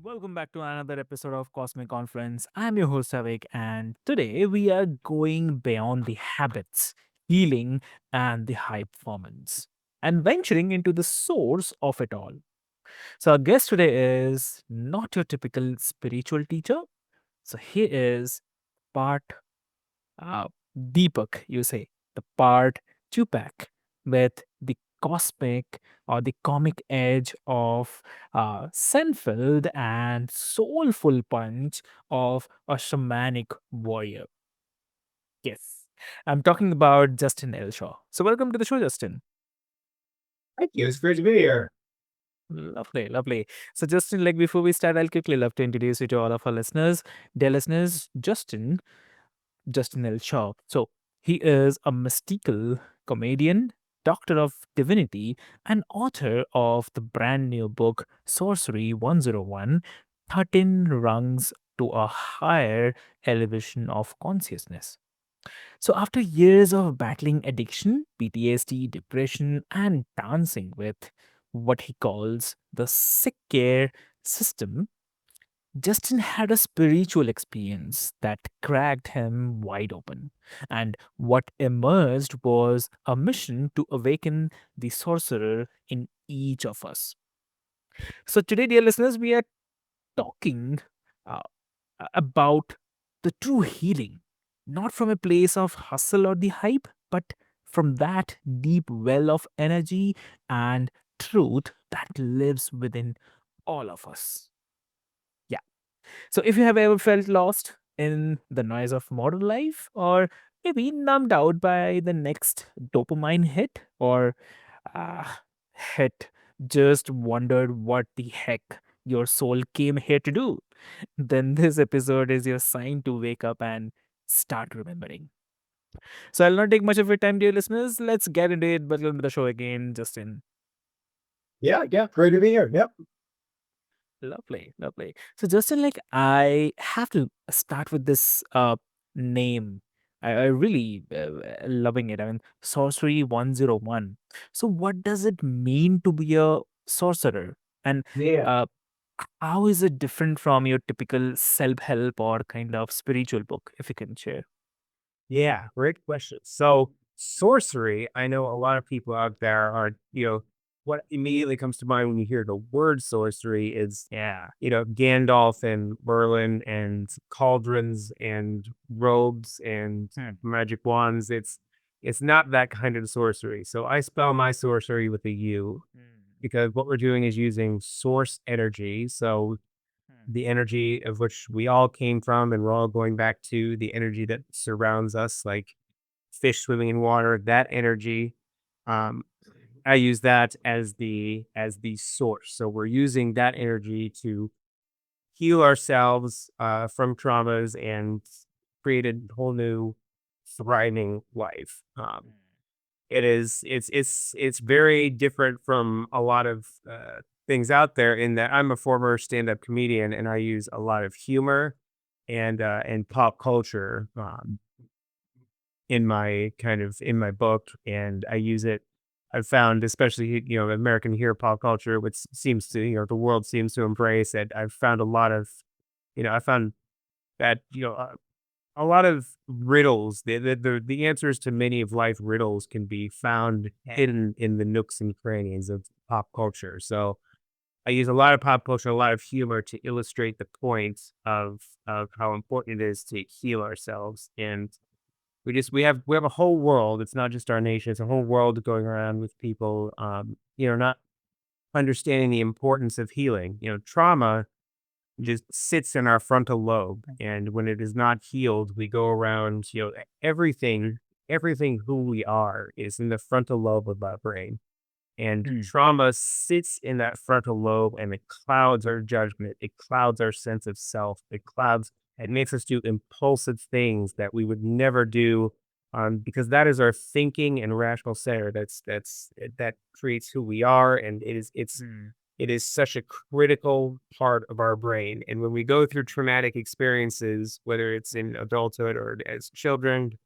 Welcome back to another episode of Cosmic Confluence. I'm your host Avik, and today we are going beyond the habits, healing, and the high performance, and venturing into the source of it all. So, our guest today is not your typical spiritual teacher. So, he is part uh, Deepak, you say, the part Tupac with the cosmic or the comic edge of Senfeld and soulful punch of a shamanic warrior. Yes, I'm talking about Justin Elshaw. So, welcome to the show, Justin. Thank you. It's great to be here. Lovely, lovely. So, Justin, like before we start, I'll quickly love to introduce you to all of our listeners. Dear listeners, Justin L. Shaw. So he is a mystical comedian, doctor of divinity, and author of the brand new book Sorcery 101 13 Rungs to a Higher Elevation of Consciousness. So, after years of battling addiction, PTSD, depression, and dancing with what he calls the sick care system, Justin had a spiritual experience that cracked him wide open. And what emerged was a mission to awaken the sorcerer in each of us. So, today, dear listeners, we are talking uh, about the true healing, not from a place of hustle or the hype, but from that deep well of energy and truth that lives within all of us. Yeah. So, if you have ever felt lost in the noise of modern life, or maybe numbed out by the next dopamine hit, or uh, hit, just wondered what the heck your soul came here to do, then this episode is your sign to wake up and start remembering. So, I'll not take much of your time, dear listeners. Let's get into it. Welcome to the show again, Justin. Yeah, great to be here. Yep. Lovely, lovely. So, Justin, like I have to start with this name. I really loving it. I mean, Sorcery 101. So, what does it mean to be a sorcerer? And Yeah. uh, how is it different from your typical self-help or kind of spiritual book, if you can share? Yeah. Great question. So, sorcery, I know a lot of people out there are, what immediately comes to mind when you hear the word sorcery is, Yeah. Gandalf and Merlin and cauldrons and robes and Hmm. magic wands. It's not that kind of sorcery. So I spell my sorcery with a U Hmm. because what we're doing is using source energy. So Hmm. the energy of which we all came from and we're all going back to the energy that surrounds us, like fish swimming in water, that energy. um I use that as the source, so we're using that energy to heal ourselves from traumas and create a whole new thriving life. It's very different from a lot of things out there in that I'm a former stand-up comedian and I use a lot of humor and pop culture in my in my book, and I use it. I've found, especially American here pop culture, which seems to the world seems to embrace it. I've found a lot of I found that a lot of riddles, the answers to many of life riddles can be found hidden in the nooks and crannies of pop culture. So I use a lot of pop culture, a lot of humor to illustrate the point of how important it is to heal ourselves. And we have a whole world. It's not just our nation; it's a whole world going around with people, not understanding the importance of healing. Trauma just sits in our frontal lobe. And when it is not healed, we go around, everything who we are is in the frontal lobe of our brain. And Hmm. trauma sits in that frontal lobe and it clouds our judgment. It clouds our sense of self. It makes us do impulsive things that we would never do, because that is our thinking and rational center. That creates who we are. And Hmm. it is such a critical part of our brain. And when we go through traumatic experiences, whether it's in adulthood or as children,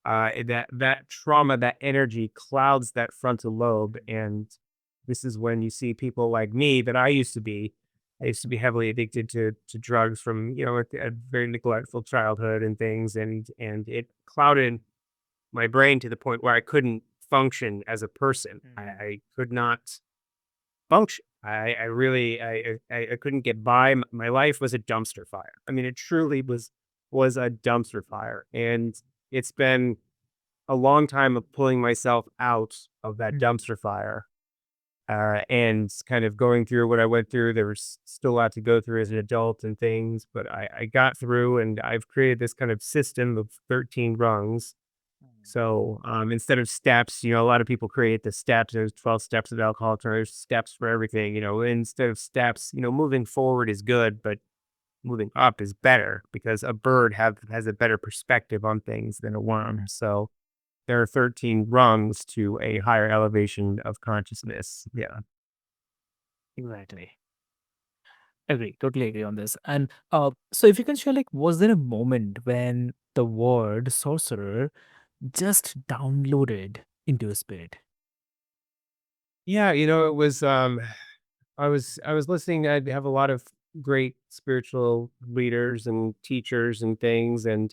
that trauma, that energy clouds that frontal lobe. And this is when you see people like me that I used to be. I used to be heavily addicted to drugs from, a very neglectful childhood and things, and it clouded my brain to the point where I couldn't function as a person. Mm. I could not function. I really I couldn't get by. My life was a dumpster fire. I mean, it truly was a dumpster fire, and it's been a long time of pulling myself out of that Mm. dumpster fire, and kind of going through what I went through. There was still a lot to go through as an adult and things, but I got through, and I've created this kind of system of 13 rungs. Mm. So instead of steps, a lot of people create the steps. There's 12 steps of alcoholics. There's steps for everything. Instead of steps, moving forward is good, but moving up is better because a bird has a better perspective on things than a worm. Mm. So there are 13 rungs to a higher elevation of consciousness. Yeah. Exactly. Agree. Totally agree on this. And so, if you can share, like, was there a moment when the word sorcerer just downloaded into your spirit? Yeah, it was I was listening. I have a lot of great spiritual leaders and teachers and things, and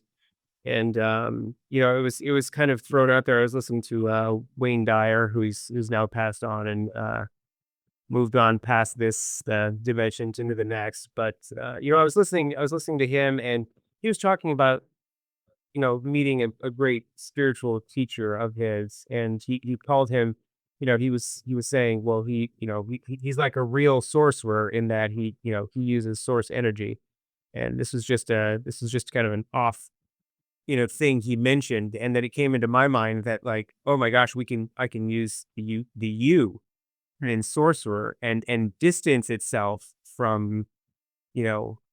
it was kind of thrown out there. I was listening to Wayne Dyer, who's now passed on and moved on past this dimension into the next. But I was listening to him, and he was talking about meeting a great spiritual teacher of his, and he called him. He was saying, well, he's like a real sorcerer in that he uses source energy, and this is just kind of an off thing he mentioned, and that it came into my mind that, like, oh my gosh, I can use the you in sorcerer and distance itself from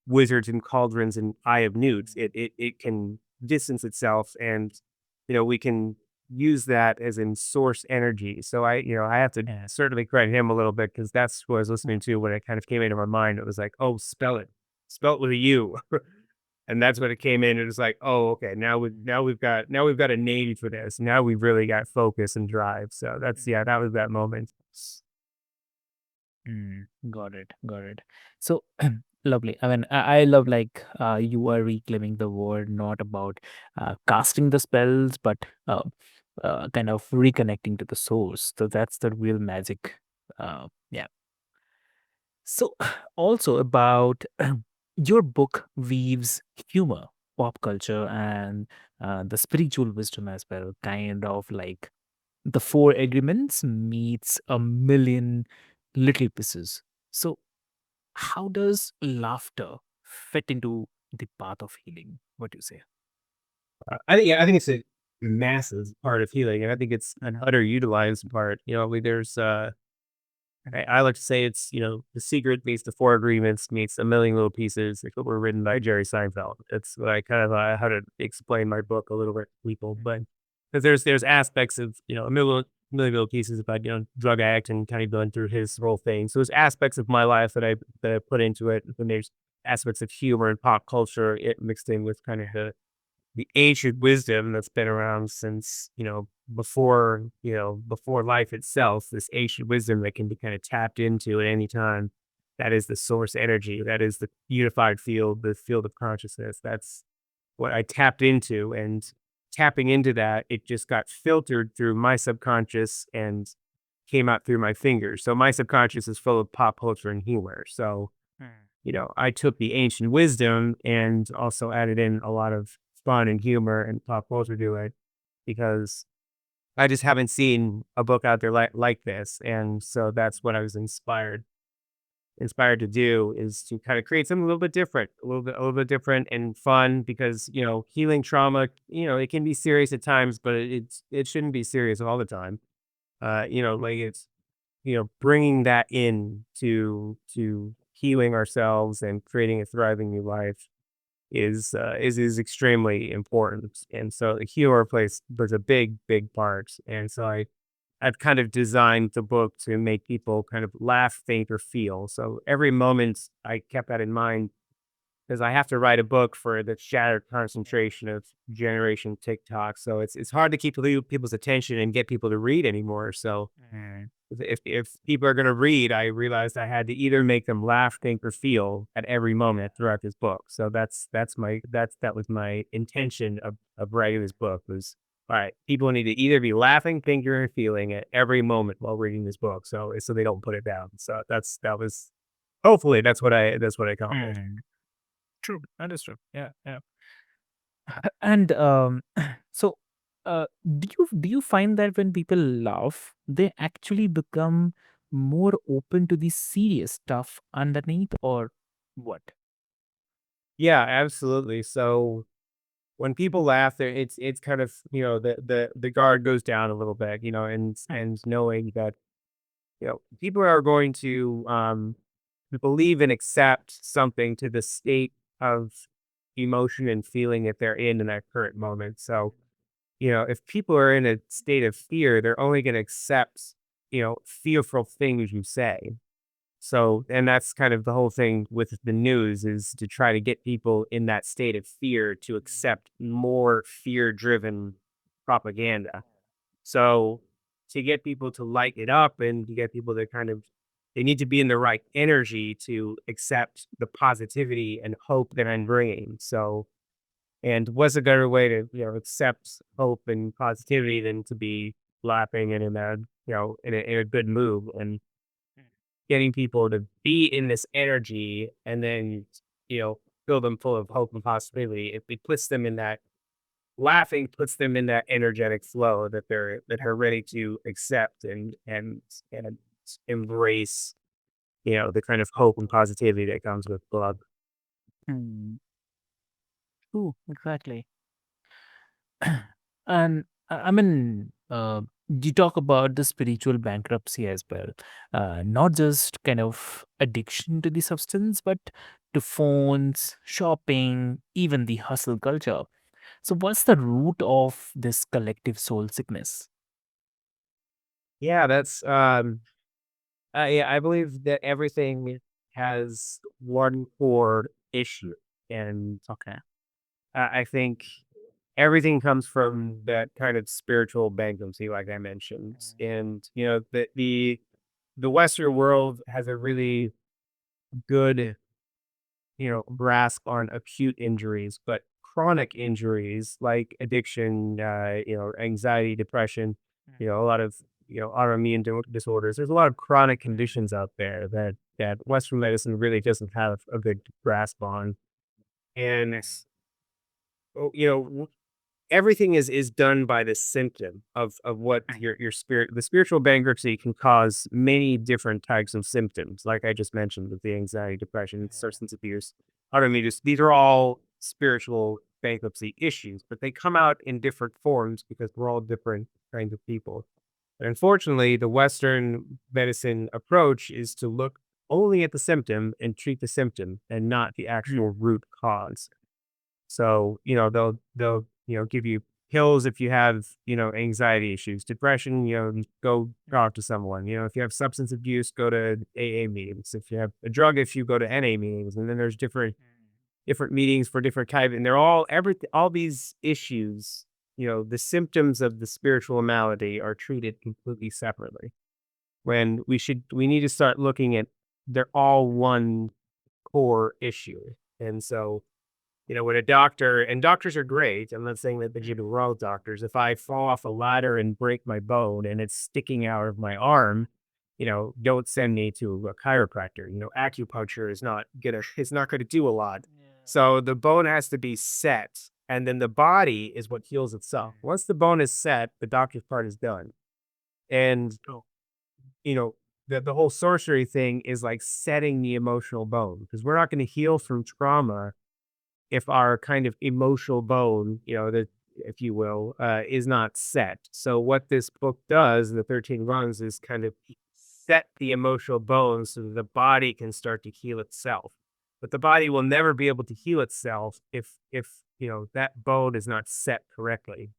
wizards and cauldrons and eye of newts. It can distance itself, and we can use that as in source energy. So I have to Yeah. certainly credit him a little bit, because that's what I was listening to when it kind of came into my mind. It was like, oh, spell it with a U. And that's when it came in. It was like, oh, okay, now we've got a name for this. Now we've really got focus and drive. So that's, yeah, that was that moment. Mm, got it. Got it. So lovely. I mean, I love, like, you are reclaiming the word, not about casting the spells, but kind of reconnecting to the source. So that's the real magic. Yeah. So also about your book weaves humor, pop culture, and the spiritual wisdom as well. Kind of like the four agreements meets a million little pieces. So how does laughter fit into the path of healing? What do you say? I think it's a massive part of healing, and I think it's an underutilized part. There's I like to say it's, the secret meets the four agreements meets a million little pieces. Like what were written by Jerry Seinfeld. It's what I kind of how to explain my book a little bit to people, but because there's aspects of a million little pieces about drug addict and kind of going through his whole thing. So there's aspects of my life that I put into it, and there's aspects of humor and pop culture it mixed in with kind of the ancient wisdom that's been around since, before life itself, this ancient wisdom that can be kind of tapped into at any time. That is the source energy. That is the unified field, the field of consciousness. That's what I tapped into. And tapping into that, it just got filtered through my subconscious and came out through my fingers. So my subconscious is full of pop culture and humor. So Mm. I took the ancient wisdom and also added in a lot of fun and humor and pop culture to it, because I just haven't seen a book out there like this. And so that's what I was inspired to do, is to kind of create something a little bit different, a little bit different and fun, because, healing trauma, it can be serious at times, but it shouldn't be serious all the time. Like it's, bringing that in to healing ourselves and creating a thriving new life is extremely important. And so the humor plays was a big part. And so I've kind of designed the book to make people kind of laugh, think, or feel. So every moment I kept that in mind, because I have to write a book for the shattered concentration of generation TikTok. So it's hard to keep people's attention and get people to read anymore. So Mm, if people are going to read, I realized I had to either make them laugh, think, or feel at every moment throughout this book. So that was my intention of writing this book was all right. People need to either be laughing, thinking, or feeling at every moment while reading this book, so they don't put it down. So that was hopefully that's what I accomplished. mm. True. Understood. Yeah. Yeah. And so, do you find that when people laugh, they actually become more open to the serious stuff underneath, or what? Yeah, absolutely. So when people laugh, it's kind of the guard goes down a little bit, Mm, and knowing that people are going to believe and accept something to the state of emotion and feeling that they're in that current moment. So if people are in a state of fear, they're only going to accept fearful things you say. So, and that's kind of the whole thing with the news is to try to get people in that state of fear to accept more fear driven propaganda. So, to get people to light it up and to get people to they need to be in the right energy to accept the positivity and hope that I'm bringing. So, and what's a better way to, accept hope and positivity than to be laughing and in a, in a good mood and getting people to be in this energy and then, fill them full of hope and possibility. It puts them in that laughing puts them in that energetic flow that are ready to accept and embrace, the kind of hope and positivity that comes with love. mm. True. Exactly. And I mean, you talk about the spiritual bankruptcy as well, not just kind of addiction to the substance, but to phones, shopping, even the hustle culture. So, what's the root of this collective soul sickness? Yeah, that's yeah, I believe that everything has one core issue. And Okay. I think everything comes from that kind of spiritual bankruptcy, like I mentioned. And, the Western world has a really good, grasp on acute injuries, but chronic injuries like addiction, anxiety, depression, a lot of, autoimmune disorders. There's a lot of chronic conditions out there that Western medicine really doesn't have a good grasp on. And, everything is done by the symptom of what your spirit the spiritual bankruptcy can cause many different types of symptoms, like I just mentioned with the anxiety, depression, substance abuse, autoimmune these are all spiritual bankruptcy issues, but they come out in different forms because we're all different kinds of people. And unfortunately, the Western medicine approach is to look only at the symptom and treat the symptom and not the actual root cause. So, they'll, give you pills if you have, anxiety issues, depression, go talk to someone. If you have substance abuse, go to AA meetings. If you have a drug issue, go to NA meetings. And then there's different meetings for different type. And they're all these issues, the symptoms of the spiritual malady are treated completely separately. When we need to start looking at they're all one core issue. And so when a doctor and doctors are great. I'm not saying that they should be wrong doctors. If I fall off a ladder and break my bone and it's sticking out of my arm, don't send me to a chiropractor. Acupuncture is not gonna do a lot. So the bone has to be set, and then the body is what heals itself. Once the bone is set, the doctor's part is done. And you know, the whole sorcery thing is like setting the emotional bone because we're not going to heal from trauma if our kind of emotional bone, that if you will, is not set. So what this book does, the 13 rungs, is kind of set the emotional bone so that the body can start to heal itself. But the body will never be able to heal itself if that bone is not set correctly.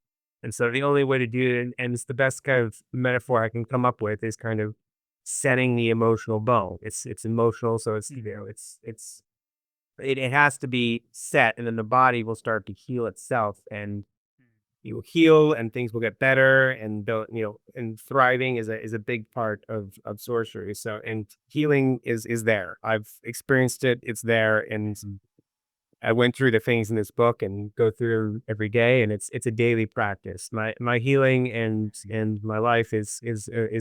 And so the only way to do it, and it's the best kind of metaphor I can come up with, is kind of setting the emotional bone. It's emotional, so it's it has to be set, and then the body will start to heal itself, and you will heal, and things will get better, and and thriving is a big part of sorcery. So, and healing is there. I've experienced it. It's there, and I went through the things in this book and go through every day, and it's a daily practice. My healing and my life is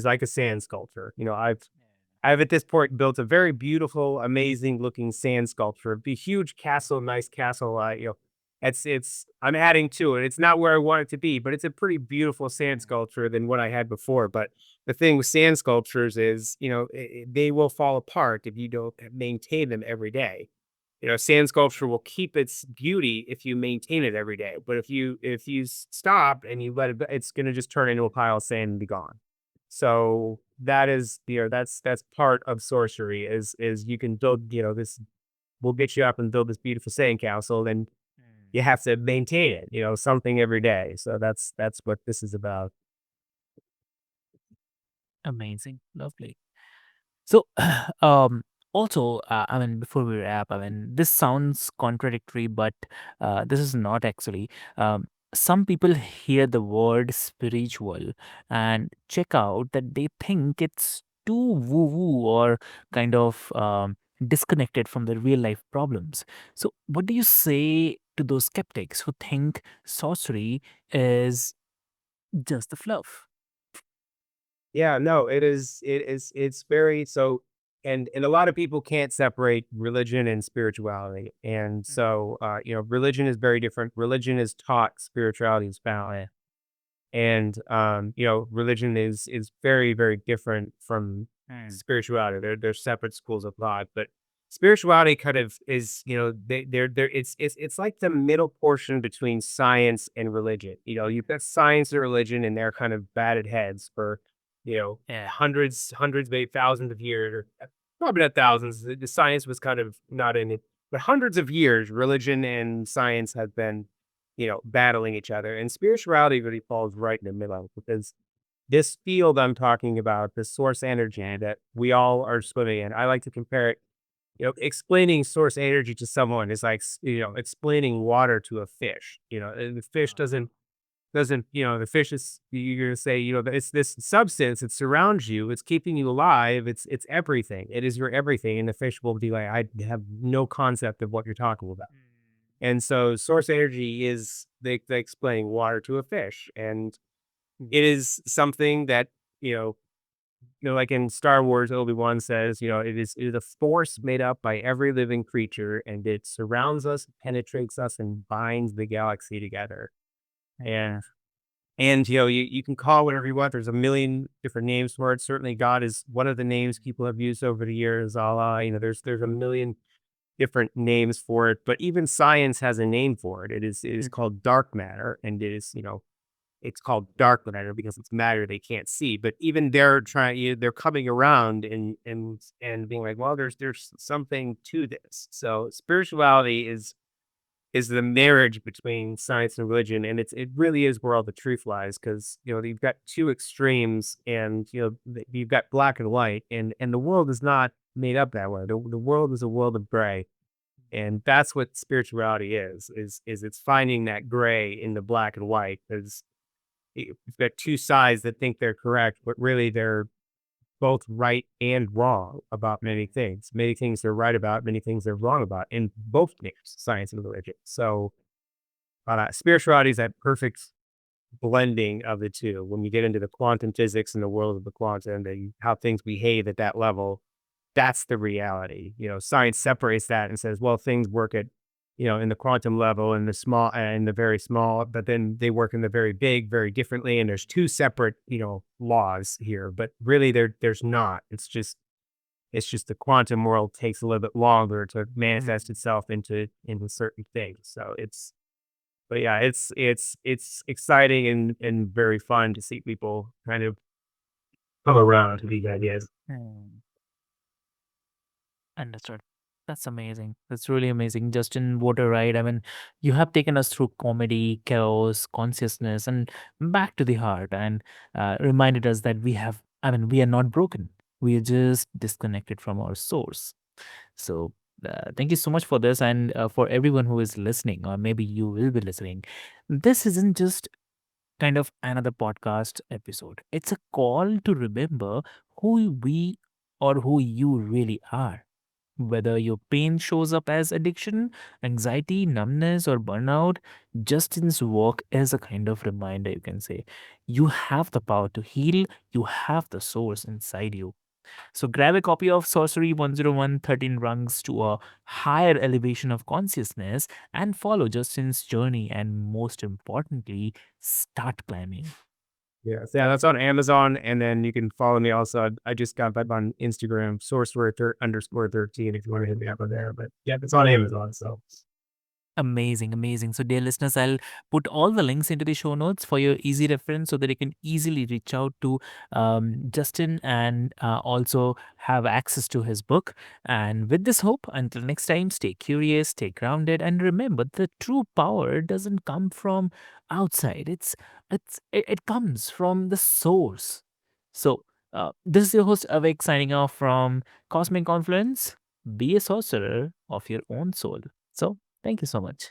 like a sand sculpture. I've at this point built a very beautiful, amazing looking sand sculpture, a huge castle, nice castle. It's I'm adding to it. It's not where I want it to be, but it's a pretty beautiful sand sculpture than what I had before. But the thing with sand sculptures is, they will fall apart if you don't maintain them every day. Sand sculpture will keep its beauty if you maintain it every day. But if you stop and you let it, it's going to just turn into a pile of sand and be gone. So that is, that's part of sorcery is you can build, this will get you up and build this beautiful sand castle, and you have to maintain it, something every day. So that's what this is about. Amazing. Lovely. So, also, I mean, before we wrap, I mean, this sounds contradictory, but this is not actually. Some people hear the word spiritual and check out that they think it's too woo woo or kind of disconnected from the real life problems. So, what do you say to those skeptics who think sorcery is just the fluff? Yeah, no, it's very so, and a lot of people can't separate religion and spirituality. And Mm. so religion is very different. Religion is taught, spirituality is found. Yeah. And religion is very, very different from Mm. spirituality. They're separate schools of thought. But spirituality kind of is, they're it's like the middle portion between science and religion. You've got science and religion, and they're kind of batted heads for Yeah. hundreds, maybe thousands of years, or probably not thousands. The science was kind of not in it, but hundreds of years, religion and science have been battling each other. And spirituality really falls right in the middle, because this field I'm talking about, the source energy that we all are swimming in, I like to compare it, explaining source energy to someone is like, explaining water to a fish. And the fish doesn't, the fish is, you're going to say, it's this substance, it surrounds you, it's keeping you alive, it's everything. It is your everything. And the fish will be like, I have no concept of what you're talking about. And so source energy is they explain water to a fish. And Mm. it is something that, like in Star Wars, Obi-Wan says, it is a force made up by every living creature, and it surrounds us, penetrates us, and binds the galaxy together. Yeah. And you can call whatever you want. There's a million different names for it. Certainly God is one of the names people have used over the years. Allah, there's a million different names for it, but even science has a name for it. It is Mm. called dark matter, and it's called dark matter because it's matter they can't see. But even they're coming around and being like, well, there's something to this. So spirituality is the marriage between science and religion, and it really is where all the truth lies, because you've got two extremes, and you've got black and white, and the world is not made up that way. The world is a world of gray, and that's what spirituality is it's finding that gray in the black and white, because you've got two sides that think they're correct, but really they're both right and wrong about many things. Many things they're right about, many things they're wrong about in both names, science and religion. So spirituality is that perfect blending of the two. When you get into the quantum physics and the world of the quantum, and how things behave at that level, that's the reality. Science separates that and says, well, things work at, in the quantum level and the small and the very small, but then they work in the very big, very differently. And there's two separate, laws here, but really there's not. It's just the quantum world takes a little bit longer to manifest Mm. itself into certain things. So but yeah, it's exciting and very fun to see people kind of come around to these ideas. Mm. Understood. That's amazing. That's really amazing. Justin, what a ride. I mean, you have taken us through comedy, chaos, consciousness, and back to the heart, and reminded us that we are not broken. We are just disconnected from our source. So, Thank you so much for this, and for everyone who is listening, or maybe you will be listening. This isn't just kind of another podcast episode. It's a call to remember who we or who you really are. Whether your pain shows up as addiction, anxiety, numbness, or burnout, Justin's work is a kind of reminder, you can say. You have the power to heal, you have the source inside you. So grab a copy of Sorcery 101 13 Rungs to a higher elevation of consciousness and follow Justin's journey, and most importantly, start climbing. Yes, yeah, that's on Amazon, and then you can follow me also. I just got back on Instagram, sorcerer _ 13 if you want to hit me up on there. But yeah, it's on Amazon. So Amazing, amazing. So, dear listeners, I'll put all the links into the show notes for your easy reference so that you can easily reach out to Justin and also have access to his book. And with this hope, until next time, stay curious, stay grounded, and remember the true power doesn't come from outside. It comes from the source. So, this is your host Avik signing off from Cosmic Confluence. Be a sorcerer of your own soul. So, thank you so much.